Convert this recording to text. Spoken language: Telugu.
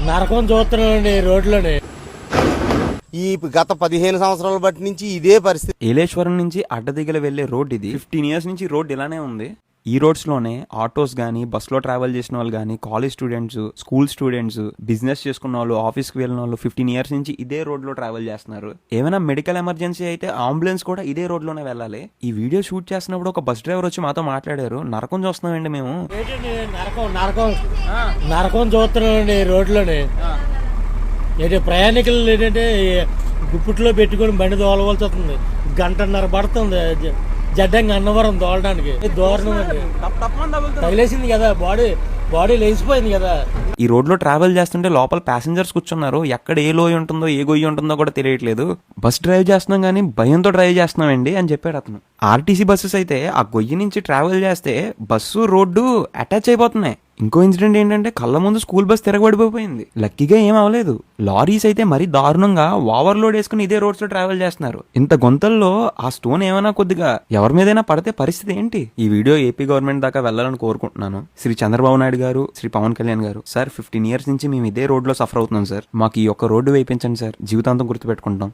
నరకం చూస్తున్నానండి రోడ్లోనే. ఈ గత 15 సంవత్సరాల బట్టి నుంచి ఇదే పరిస్థితి. ఏలేశ్వరం నుంచి అడ్డదిగల వెళ్లే రోడ్ ఇది. 15 years నుంచి రోడ్ ఇలానే ఉంది. ఈ రోడ్స్ లోనే ఆటోస్ గానీ, బస్ లో ట్రావెల్ చేసిన వాళ్ళు గానీ, college students, school students, business చేసుకున్న వాళ్ళు, ఆఫీస్ కి వెళ్ళిన వాళ్ళు 15 years నుంచి ఇదే రోడ్ లో ట్రావెల్ చేస్తున్నారు. ఏమైనా మెడికల్ ఎమర్జెన్సీ అయితే అంబులెన్స్ కూడా ఇదే రోడ్ లోనే వెళ్ళాలి. ఈ వీడియో షూట్ చేస్తున్నప్పుడు ఒక బస్ డ్రైవర్ వచ్చి మాతో మాట్లాడారు. నరకం చూస్తున్నామండి మేము. నరకం చూస్తున్నానండి రోడ్లోనే. ఏంటి ప్రయాణికులు ఏంటంటే గుప్పిట్లో పెట్టుకుని బండి దోలవలసి వస్తుంది. 1.5 పడుతుంది జడ్డంగా అన్నవరం దోలడానికి. దూరం తగిలేసింది కదా, బాడీ లేచిపోయింది కదా. ఈ రోడ్ లో ట్రావెల్ చేస్తుంటే లోపల ప్యాసింజర్స్ కూర్చున్నారు. ఎక్కడ ఏ లోయ ఉంటుందో, ఏ గొయ్యి ఉంటుందో కూడా తెలియట్లేదు. బస్ డ్రైవ్ చేస్తున్నాం కానీ భయంతో డ్రైవ్ చేస్తున్నామండి అని చెప్పాడు అతను. ఆర్టీసీ బస్సెస్ అయితే ఆ గొయ్యి నుంచి ట్రావెల్ చేస్తే బస్సు రోడ్డు అటాచ్ అయిపోతున్నాయి. ఇంకో ఇన్సిడెంట్ ఏంటంటే కళ్ళ ముందు స్కూల్ బస్ తిరగబడిపోయింది. లక్కీగా ఏం అవ్వలేదు. లారీస్ అయితే మరీ దారుణంగా ఓవర్లోడ్ వేసుకుని ఇదే రోడ్స్ లో ట్రావెల్ చేస్తున్నారు. ఇంత గొంతల్లో ఆ స్టోన్ ఏమైనా కొద్దిగా ఎవరి మీదైనా పడితే పరిస్థితి ఏంటి? ఈ వీడియో ఏపీ గవర్నమెంట్ దాకా వెళ్ళాలని కోరుకుంటున్నాను. శ్రీ చంద్రబాబు నాయుడు గారు, శ్రీ పవన్ కళ్యాణ్ గారు, సార్ 15 years నుంచి మేము ఇదే రోడ్ లో సఫర్ అవుతున్నాం సార్. మాకు ఈ ఒక్క రోడ్డు వేయించండి సార్, జీవితాంతం గుర్తుపెట్టుకుంటాం.